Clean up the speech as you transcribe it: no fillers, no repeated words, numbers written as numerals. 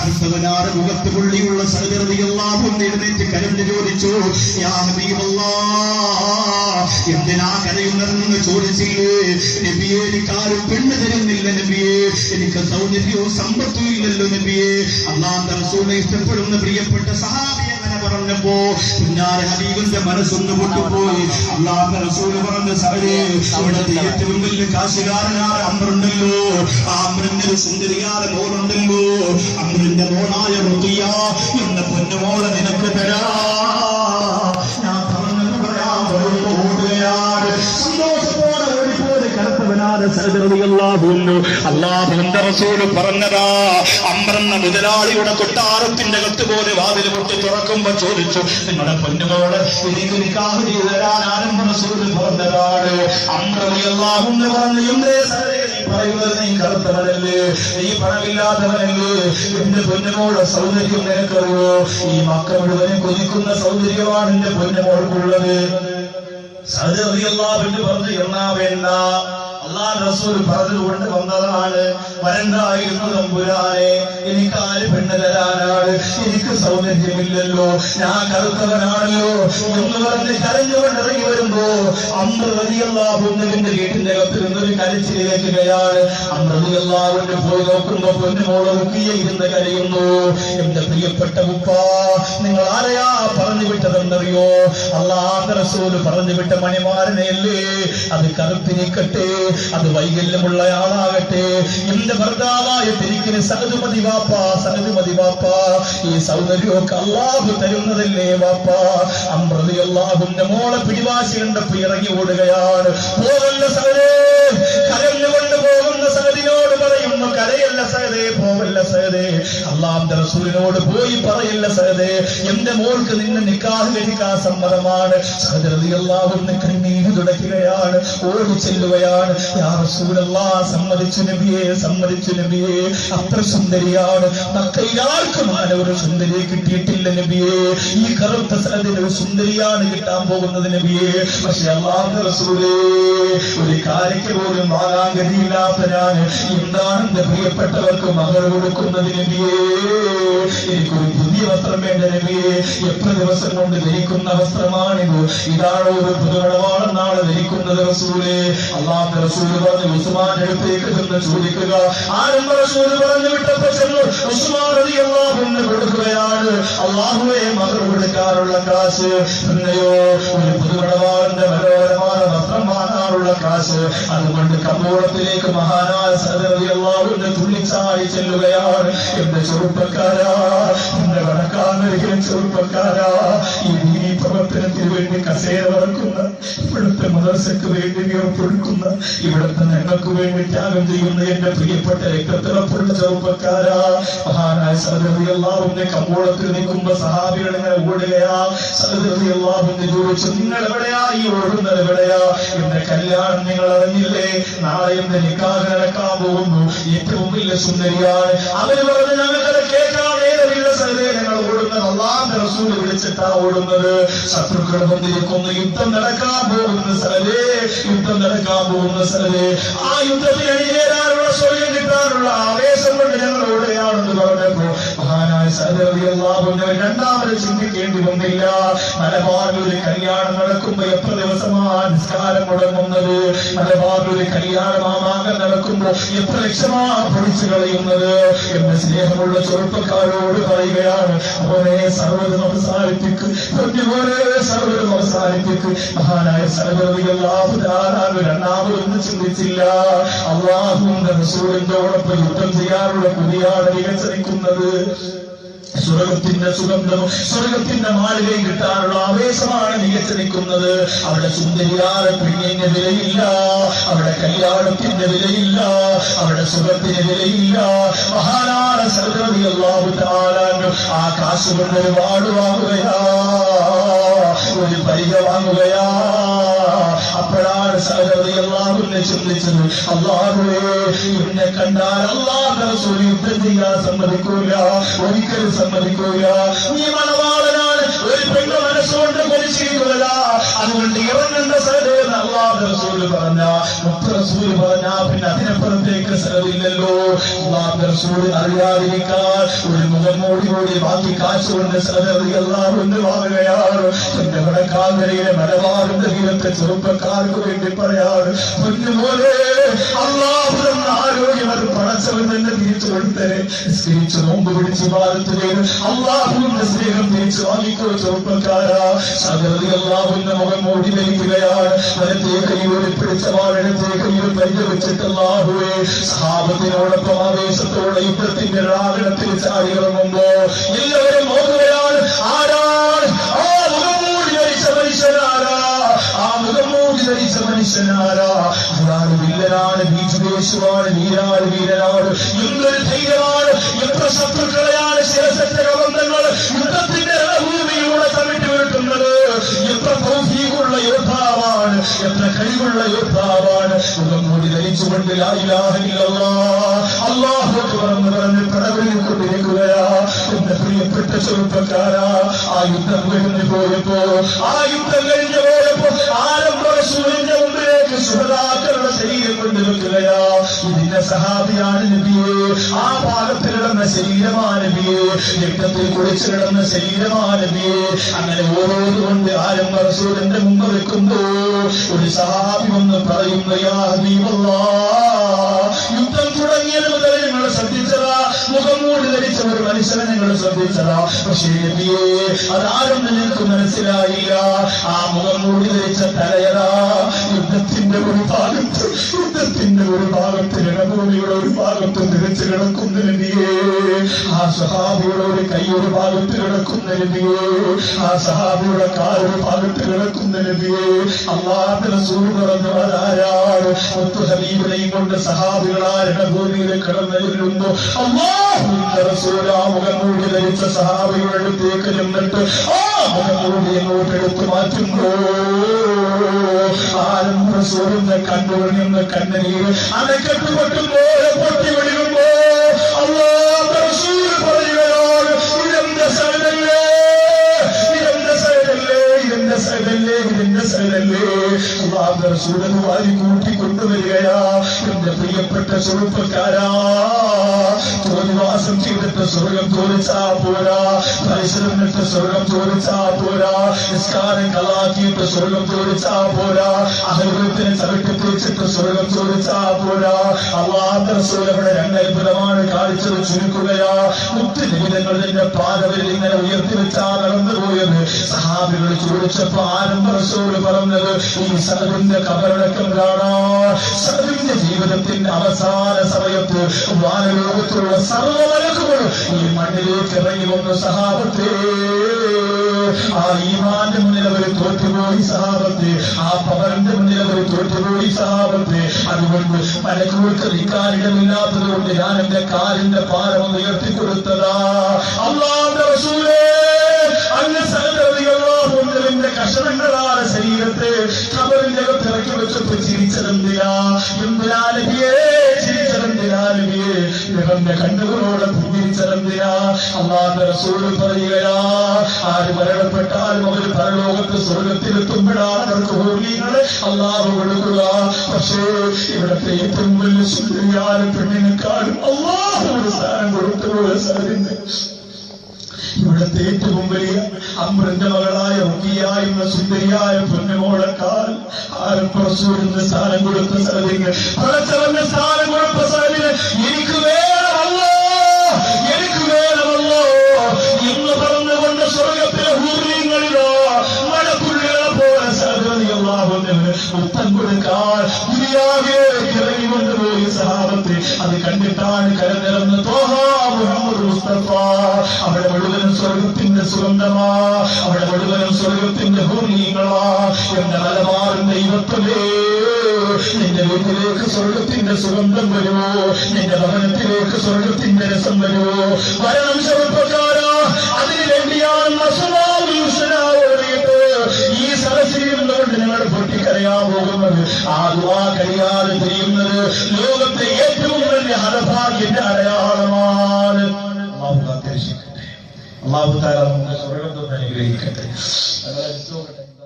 അടുത്തവനാറ് മുഖത്ത് പുള്ളിയുള്ള സഅദ് റളിയല്ലാഹു അൻഹു എഴുന്നേറ്റ് കരഞ്ഞു ചോദിച്ചു, യാ ഹബീബല്ലാഹ്, എന്തിനാ കരയുന്നതെന്ന് ചോദിച്ചില്ലേ? നബിയെ, എനിക്കാരും പെണ്ണ് തരുന്നില്ല നബിയെ, എനിക്ക് സൗന്ദര്യവും സമ്പത്തും ഇല്ലല്ലോ നബിയെ. അല്ലാഹുവിന്റെ റസൂലിനെ ഇഷ്ടപ്പെടുന്ന പ്രിയപ്പെട്ട സഹാബി അങ്ങനെ പറഞ്ഞപ്പോ കുഞ്ഞാര ഹബീബിന്റെ മനസ്സൊന്ന് പൊട്ടിപ്പോയി. അല്ലാഹുവിന്റെ റസൂൽ പറഞ്ഞു, സഅദേ, ഇവിടുത്തെ ഏറ്റവും വലിയ കാശുകാരനായ അംറുണ്ടല്ലോ, ആ അംറിന്റെ ഒരു സുന്ദരിയായ മോളുണ്ടല്ലോ, അംറിന്റെ മോളായ റുഖിയ എന്ന പൊന്നുമോളെ നിനക്ക് തരാ. ഞാൻ പറഞ്ഞത് പറയാൻ ഓടുകയാണ്. സന്തോഷത്തോടെ ഓടിപ്പോയി കറുത്തവനായ സഅദ് റളിയല്ലാഹു അൻഹു അല്ലാഹുവിന്റെ റസൂൽ പറഞ്ഞതാ. അംറെന്ന മുതലാളിയുടെ കൊട്ടാരത്തിന്റെ അകത്ത് പോലെ വാതിൽ പൊട്ടി തുറക്കുമ്പോ ചോദിച്ചു, നിങ്ങളുടെ പൊന്നുമോളെ എനിക്ക് നിക്കാഹ് ചെയ്തു തരാൻ ആരംഭ റസൂൽ പറഞ്ഞതാണ്. അംർ റളിയല്ലാഹു അൻഹു പറഞ്ഞു, എന്തേ സഅദേ നീ പറയുന്നത്? നീ കറുത്തവനല്ലേ, നീ പണമില്ലാത്തവനല്ലേ, എന്റെ പൊന്നുമോളുടെ സൗന്ദര്യം നിനക്കറിയോ? ഈ മക്ക മുഴുവനും കൊതിക്കുന്ന സൗന്ദര്യമാണ് എന്റെ പൊന്നുമോൾക്കുള്ളത്. സഅദ് റളിയല്ലാഹു അൻഹു പറഞ്ഞു, എന്നാ വേണ്ട, അല്ലാഹുവിന്റെ റസൂൽ പറഞ്ഞുകൊണ്ട് വന്നതാണ്. വരണ്ടായിരുന്നു തമ്പുരാനെ, എനിക്ക് ആര് പെണ്ണ് തരാനാണ്? എനിക്ക് സൗന്ദര്യമില്ലല്ലോ, ഞാൻ കറുത്തവനാണല്ലോ എന്ന് പറഞ്ഞ് കരഞ്ഞുകൊണ്ട് ഇറങ്ങി വരുമ്പോ അംർ റളിയല്ലാഹു അൻഹുവിന്റെ വീട്ടിന്റെ അകത്ത് നിന്നൊരു കരച്ചിൽ കേൾക്കുകയാണ്. അംർ റളിയല്ലാഹു അൻഹു പോയി നോക്കുമ്പോ പൊന്നുമോള് റുഖിയ ഇരുന്ന് കരയുന്നു. എന്റെ പ്രിയപ്പെട്ട ഉപ്പാ, നിങ്ങൾ ആരെയാ പറഞ്ഞു വിട്ടതെന്നറിയോ? അല്ലാഹുവിന്റെ റസൂൽ പറഞ്ഞു വിട്ട മണിമാരനെയല്ലേ. അത് കറുപ്പിനിക്കട്ടെ, അത് വൈകല്യമുള്ള ആളാകട്ടെ, എന്റെ ഭർത്താവായിട്ടിരിക്കുന്ന സഅദ് മതി വാപ്പാ, സഅദ് മതി വാപ്പാ. ഈ സൗന്ദര്യമൊക്കെ അല്ലാഹു തരുന്നതല്ലേ വാപ്പാ. അംർ റളിയല്ലാഹു അൻഹു മോളെ പിടിവാശി കണ്ടപ്പോ ഇറങ്ങി ഓടുകയാണ്. പോകല്ല സഅദേ, കരഞ്ഞുകൊണ്ട് പോകുന്ന സഅദിനോട് പറയുന്നു, കരയല്ല സഅദേ, പോകല്ല സഅദേ. അല്ലാഹുവിന്റെ റസൂലിനോട് പോയി പറയല്ല സഅദേ, എന്റെ മോൾക്ക് നിന്നെ നിക്കാഹ് കഴിക്കാൻ സമ്മതമാണ്. സഅദ് റളിയല്ലാഹു അൻഹു കണ്ണീര് തുടയ്ക്കുകയാണ്, ഓടി ചെല്ലുകയാണ്. യാ റസൂലല്ലാഹ്, സമ്മതിച്ചു നബിയെ, സമ്മതിച്ചു നബിയെ, അത്ര സുന്ദരിയാണ്. മക്കയിൽ ആർക്കും അങ്ങനെ ഒരു സുന്ദരിയെ കിട്ടിയിട്ടില്ല നബിയെ. ഈ കറുത്ത സഅദിന് ഒരു സുന്ദരിയാണ് കിട്ടാൻ പോകുന്നത് നബിയെ. പക്ഷെ അല്ലാഹുവിന്റെ റസൂലേ, ഒരു കാര്യയ്ക്ക് പോലും വാങ്ങാൻ ഗതിയില്ലാത്ത ഞാൻ എന്താണ് എന്റെ പ്രിയപ്പെട്ടവർക്ക് മകൾ കൊടുക്കുന്നത് നബിയെ? എനിക്കൊരു പുതിയ വസ്ത്രം വേണ്ട നബിയെ. എത്ര ദിവസം കൊണ്ട് ധരിക്കുന്ന വസ്ത്രമാണിത്? ഇതാണോ ഒരു പുതുമണവാളെന്നാണ് ധരിക്കുന്നത് റസൂലേ? അല്ലാഹുവിന്റെ റസൂൽ പറഞ്ഞു, ഉസ്മാന്റെ അടുത്തേക്ക് ചെന്ന് ചോദിക്കുക. ആരംഭ റസൂൽ പറഞ്ഞു വിട്ടപ്പോ ചെന്നു ഉസ്മാൻ റളിയല്ലാഹു അൻഹു കൊടുക്കുകയാണ്. അല്ലാഹുവേ, മകൾ കൊടുക്കാനുള്ള കാശ്, പിന്നെയോ ഒരു പുതുമണവാളന്റെ മനോഹരമായ വസ്ത്രം വാങ്ങാനുള്ള കാശ്. അതുകൊണ്ട് കമ്പോളത്തിലേക്ക് മഹാനായ സഅദ് റളിയല്ലാഹു അൻഹു തുള്ളിച്ചാടി ചെല്ലുകയാണ്. എന്റെ ചെറുപ്പക്കാരാ, എന്റെ വടക്കാനരികിലെ ചെറുപ്പക്കാരാ, ഈ ദീനീ പ്രവർത്തനത്തിന് വേണ്ടി കസേര വറക്കുന്ന, ഇവിടുത്തെ മദർസയ്ക്ക് വേണ്ടി വിയർപ്പൊഴുക്കുന്ന, ഇവിടുത്തെ ഞങ്ങൾക്ക് വേണ്ടി ത്യാഗം ചെയ്യുന്ന എന്റെ പ്രിയപ്പെട്ട രക്തത്തിളപ്പുള്ള ചെറുപ്പക്കാരാ, മഹാനായ സഅദ് റളിയല്ലാഹു അൻഹു കമ്പോളത്തിൽ നിൽക്കുമ്പോ സഹാബികൾ ഇങ്ങനെ ഓടുകയാ. സഅദ് റളിയല്ലാഹു അൻഹു ചോദിച്ചു, നിങ്ങൾ എവിടെയാ? ഈ ഓടുന്നത് എവിടെയാ? എന്റെ കല്യാണം നിങ്ങൾ അറിഞ്ഞില്ലേ? നാളെ എന്റെ നിക്കാഹ് നടക്കാൻ പോകുന്നു. ഏറ്റവും വലിയ സുന്ദരിയാണ്. അവര് പറഞ്ഞു, ഞങ്ങൾക്കത് കേൾക്കാൻ നേരമില്ല സഅദേ, ഞങ്ങൾ ഓടുന്നത് അല്ലാഹുവിന്റെ റസൂൽ വിളിച്ചിട്ടാ ഓടുന്നത്. ശത്രുക്കൾ വന്നിരിക്കുന്നു, യുദ്ധം നടക്കാൻ പോകുന്ന സഅദേ, യുദ്ധം നടക്കാൻ പോകുന്ന സഅദേ. ആ യുദ്ധത്തിൽ അണിചേരാനുള്ള, സ്വർഗ്ഗം കിട്ടാനുള്ള ആവേശം കൊണ്ട് ഞങ്ങൾ ഓടുകയാണെന്ന് പറഞ്ഞപ്പോ മഹാനായ സഅദ് റളിയല്ലാഹു അൻഹു രണ്ടാമത് ചിന്തിക്കേണ്ടി വന്നില്ല. മലബാറിൽ ഒരു കല്യാണം നടക്കുമ്പോ എത്ര ദിവസമാണ് നിസ്കാരം മുടങ്ങുന്നത്? മലബാറിൽ ഒരു കല്യാണം ആമാകം നടക്കുമ്പോ എത്ര ലക്ഷമാണ് പൊടിച്ചു കളയുന്നത്? എന്റെ സ്നേഹമുള്ള ചെറുപ്പക്കാരോട് പറയുകയാണ്, അവനെ സർവ്വതും അവസാനിപ്പിക്കും, സർവ്വതും അവസാനിപ്പിക്കും. മഹാനായ സഅദ് റളിയല്ലാഹു തആല രണ്ടാമതൊന്നും ചിന്തിച്ചില്ല. അല്ലാഹുവിന്റെ റസൂലിനോടൊപ്പം യുദ്ധം ചെയ്യാനുള്ള കൊതിയാണ് വികസിക്കുന്നത്. സ്വർഗത്തിന്റെ സുഗന്ധം, സ്വർഗത്തിന്റെ മാളികയും കിട്ടാനുള്ള ആവേശമാണ് മികച്ചു നിൽക്കുന്നത്. അവിടെ സുന്ദരിയായ പെണ്ണിന്റെ വിലയില്ല, അവിടെ കല്യാണത്തിന്റെ വിലയില്ല, അവിടെ സുഖത്തിന് വിലയില്ല. മഹാനായ സഅദ് റളിയല്ലാഹു തആല ആ കാശ് കൊണ്ട് ഒരു വാട് വാങ്ങുകയാ, ഒരു പരിച വാങ്ങുകയാ. അപ്പോഴാണ് സഅദ് റളിയല്ലാഹു അൻഹു ചിന്തിച്ചത്, അല്ലാഹുവേ, എന്നെ കണ്ടാൽ അല്ലാഹുവിന്റെ റസൂൽ യുദ്ധം ചെയ്യാൻ സമ്മതിക്കൂല, ഒരിക്കലും സമ്മതിക്കൂല. നീ മണവാളനാണ്, ഒരു പെണ്ണ് മനസ്സുകൊണ്ട് കൊതിച്ചിരിക്കുക. അതുകൊണ്ട് ഇറങ്ങുന്ന സ്ഥലത്ത് അല്ലാഹുവിന്റെ റസൂല് പറഞ്ഞ റസൂല് പറഞ്ഞ പിന്നെ അതിനപ്പുറത്തേക്ക് സ്ഥലമില്ലല്ലോ. അല്ലാഹുവിന്റെ റസൂല് അറിയാതിരിക്കാൻ ഒരു മുഖം മൂടി ബാക്കി കാശുകൊണ്ട് അല്ലാഹുവിന്റെ വാങ്ങുകയാണ്. എന്റെ വടക്കാങ്കരയിലെ മലബാറിന്റെ തീരത്തെ ചെറുപ്പക്കാർക്ക് വേണ്ടി പറയാണ്, പൊന്നുപോലെ അല്ലാഹു തന്ന ആരോഗ്യം അത് പടച്ചവൻ തന്നെ തിരിച്ചു കൊടുത്തരെ. സ്കരിച്ച് നോമ്പ് പിടിച്ച് ഭാരത്ത് ചെയ്ത് അല്ലാഹുവിന്റെ സ്നേഹം തിരിച്ചു വാങ്ങിക്കോ ചെറുപ്പക്കാരാ. അല്ലാഹുവിന്റെ മുഖം മൂടി ധരിക്കുകയാണ്. വലത്തേ കൈയോടെ പിടിച്ച വാഴത്തെ കൈയിൽ പരിചയ വെച്ചിട്ട് അല്ലാഹുവേ സഹാബത്തിനോടൊപ്പം ആവേശത്തോടെ യുദ്ധത്തിന്റെ രാഗണത്തിൽ ചാടി ഇറങ്ങുമ്പോ എല്ലാവരും നോക്കുകയാണ്, ആരാണ് ആ മുഖം മൂടി ധരിച്ച മനുഷ്യനാരാ, ആ മുഖം മൂടി ധരിച്ച മനുഷ്യനാരാ? അതാണ് വില്ലനാണ്, ഭീഷുദേശുവാണ്, വീരാണ്, വീരനാണ്. എന്തൊരു ധൈര്യമാണ്! എത്ര ശത്രുക്കളെയാണ് ശിരസറ്റ ബന്ധങ്ങൾ യുദ്ധത്തിന്റെ രണഭൂമിയിലൂടെ തമിട്ട് വീട്ടുന്നത്! എത്ര തൗഫീഖുള്ള യോദ്ധാവാണ്, എത്ര കഴിവുള്ള യോദ്ധാവാണ്! മുഖം മൂടി ധരിച്ചുകൊണ്ട് ലാ ഇലാഹ ഇല്ലല്ലാഹ് അല്ലാഹു അക്ബർ എന്ന് പറഞ്ഞ് പടവലിൽ കൊണ്ടിരിക്കുകയാ. എന്റെ പ്രിയപ്പെട്ട ചെറുപ്പക്കാരാ, ആ യുദ്ധം കഴിഞ്ഞു പോയപ്പോ ആരംഭ റസൂലിന്റെ മുമ്പിലേക്ക് ശുഹദാക്കളുടെ ശരീരം കൊണ്ടുവെക്കുകയാ. ഇതിന്റെ സഹാബിയാണ് നബിയെ, ആ ഭാഗത്തിൽ കിടന്ന ശരീരമാണ് നബിയെ, രക്തത്തിൽ കുളിച്ചു കിടന്ന ശരീരമാണ് നബിയെ. അങ്ങനെ ഓരോന്നുകൊണ്ട് ആരംഭ റസൂലിന്റെ മുമ്പ് വെക്കുമ്പോ ഒരു സഹാബി ഒന്ന് പറയുന്നു, യാ ഹബീബല്ലാഹ്, യുദ്ധം തുടങ്ങിയത് മുതൽ നിങ്ങൾ ശ്രദ്ധിച്ചതാ, മുഖം മൂടി ധരിച്ച ഒരു മനുഷ്യനെ നിങ്ങൾ ശ്രദ്ധിച്ചതാ. പക്ഷേ നബിയെ അതാരെന്ന് നിങ്ങൾക്ക് മനസ്സിലായില്ല. ആ മുഖം മൂടി ധരിച്ച തലയതാ യുദ്ധത്തിന്റെ ഒരു ഭാഗത്ത് രണഭൂമിയുടെ ഒരു ഭാഗത്ത് ധരിച്ചു കിടക്കുന്ന നബിയെ. ആ സഹാബിയുടെ ഒരു കൈ ഒരു ഭാഗത്ത് കിടക്കുന്ന നബിയെ, ആ സഹാബിയുടെ കാലൊരു ഭാഗത്ത് കിടക്കുന്ന നബിയെ. അല്ലാഹുവിന്റെ റസൂൽ പറഞ്ഞു, അതാരാണ്? ഒത്തു ഹബീബിനെയും കൊണ്ട് സഹാബികളാ രണഭൂമിയിൽ കടന്നു ചെല്ലുന്നു. അല്ലാഹുവിന്റെ റസൂൽ ആ മുഖം മൂടി ധരിച്ച സഹാബിയുടെ അടുത്തേക്ക് ചെന്നിട്ട് ആ മുഖം മൂടി എങ്ങോട്ട് എടുത്തു മാറ്റുമ്പോ ആരംഭ റസൂലിന്റെ കണ്ണുകളിൽ നിന്ന് കണ്ണുനീര് അണക്കെട്ട് പൊട്ടുമ്പോൾ പൊട്ടി വിടുമ്പോ അല്ലാഹുവിന്റെ റസൂൽ പറയുകയാണ്, ഇതെന്റെ സൈഡല്ലേ, ഇതെന്റെ സൈഡല്ലേ, ഇതെന്റെ സൈഡല്ലേ, ഇതെന്റെ സൈഡല്ലേ. അല്ലാഹുവിന്റെ റസൂൽ വാരി കൂട്ടിക്കൊണ്ടുവരികയാ. എന്റെ പ്രിയപ്പെട്ട ചെറുപ്പക്കാരാ, തോന്നിവാസം ചെയ്തിട്ട് സ്വർഗം ചോദിച്ചാ പോരാ, പരിശ്രമിട്ട് സ്വർഗം ചോദിച്ചാ പോരാ, നിസ്കാരം കളാക്കിയിട്ട് സ്വർഗം ചോദിച്ചാ പോരാ, അഹൽവത്തിന് ചവിട്ടി തേച്ചിട്ട് സ്വർഗം ചോദിച്ചാ പോരാ. അല്ലാഹുവിന്റെ റസൂൽ അവിടെ രണ്ട് അത്ഭുതമാണ് കാണിച്ചത് ചുരുക്കുകയാ. മുത്ത് നിമിതങ്ങൾ നിന്റെ പാദവരിൽ ഇങ്ങനെ ഉയർത്തി വെച്ചാ നടന്നുപോയത്. സഹാബികൾ ചോദിച്ചപ്പോ ആരംഭ റസൂൽ പറഞ്ഞത്, ഈ സഅദിന്റെ ഖബറടക്കം കാണാൻ സഅദിന്റെ ജീവിതത്തിന്റെ അവസാന സമയത്ത് വാനലോകത്തുള്ള സർവ്വമലക്കുകളും ഈ മണ്ണിലേക്ക് ഇറങ്ങി വന്നു. സഹാബത്തെ ആ ഈമാന്റെ മുന്നിൽ അവർ തോറ്റുപോയി സഹാബത്തെ, ആ പവറിന്റെ മുന്നിൽ അവർ തോറ്റുപോയി സഹാബത്തെ. അതുകൊണ്ട് മലക്കുകൾക്ക് നിൽക്കാനിടമില്ലാത്തത് കൊണ്ട് ഞാൻ എന്റെ കാലിന്റെ പാരം ഉയർത്തിക്കൊടുത്തതാ. അല്ലാഹുവിന്റെ റസൂലേ, അങ്ങ് സഹോദരികളുടെ കഷണങ്ങളാണ് ശരീരത്തെ ഖബറിന്റെ അകത്ത് ഇറക്കി വെച്ചപ്പോ ചിരിച്ചതെന്തിനാ? എന്തിനാ നബിയേ ചിരിച്ചതെന്തിനാ നബിയേ? ഇവന്റെ കണ്ണുകളോടെ പുഞ്ചിരിച്ചതെന്തിനാ? അല്ലാഹുവിന്റെ റസൂൽ പറയുകയാ, ആര് മരണപ്പെട്ടാലും അവർ പരലോകത്ത് സ്വർഗത്തിലെത്തുമ്പോഴാണ് അവർക്ക് ഹൂറികളെ അല്ലാഹു കൊടുക്കുക. പക്ഷേ ഇവിടത്തെ ഏറ്റവും വലിയ സുന്ദരിയായ പെണ്ണിനെക്കാളും അല്ലാഹു ഒരു സ്ഥാനം കൊടുത്തുപോലെ സാധിക്കുന്നു. ഇവിടത്തെ ഏറ്റവും വലിയ അമ്രന്റെ മകളായ റുഖിയ എന്ന സുന്ദരിയായ പൊന്നുമോളെക്കാൾ ആരംഭ റസൂലിന് സ്ഥാനം കൊടുത്ത സ്ഥലത്തിന്, പടച്ചവന്റെ സ്ഥാനം കൊടുത്ത സ്ഥലത്തിന് എനിക്ക് വേണമല്ലോ, എനിക്ക് വേണമല്ലോ എന്ന് പറഞ്ഞുകൊണ്ട് സ്വർഗത്തിലെ ഹൂറിങ്ങളിലോ മഴക്കുള്ളികളെ പോലെ സഹോദരികളാവുന്നവന് ഉത്തം കൊടുക്കാൻ ദുനിയാവേ ഇറങ്ങി കൊണ്ടുപോയി സഹാബത്തെ. അത് കണ്ടിട്ടാണ് കരനിറന്ന് തോഹാ മുഹമ്മദ് മുസ്തഫ. അവിടെ മുഴുവനും സ്വർഗത്തിന്റെ സുഗന്ധമാ, അവിടെ മുഴുവനും സ്വർഗത്തിന്റെ ഹൂറിങ്ങളാ. എന്റെ മലബാറിന്റെ ദൈവത്തിലേ, നിന്റെ വീട്ടിലേക്ക് സ്വർഗത്തിന്റെ സുഗന്ധം വരുമോ? നിന്റെ ഭവനത്തിലേക്ക് സ്വർഗത്തിന്റെ രസം വരുമോ? വരണം ചെറുപ്പക്കാരാ, അതിനു വേണ്ടിയാണ് ഓടിയിട്ട് ഈ സദസ്സിൽ നിന്നുകൊണ്ട് നിങ്ങൾ പൊട്ടിക്കരയാൻ പോകുന്നത്. ആ ദുആ കഴിയാതെ ചെയ്യുന്നത് ലോകത്തെ ഏറ്റവും വലിയ ഹതഭാഗ്യന്റെ അടയാളമാണ്. അല്ലാഹു തആല നമുക്ക് സ്വർഗ്ഗത്തിൽ അനുഗ്രഹിക്കട്ടെ.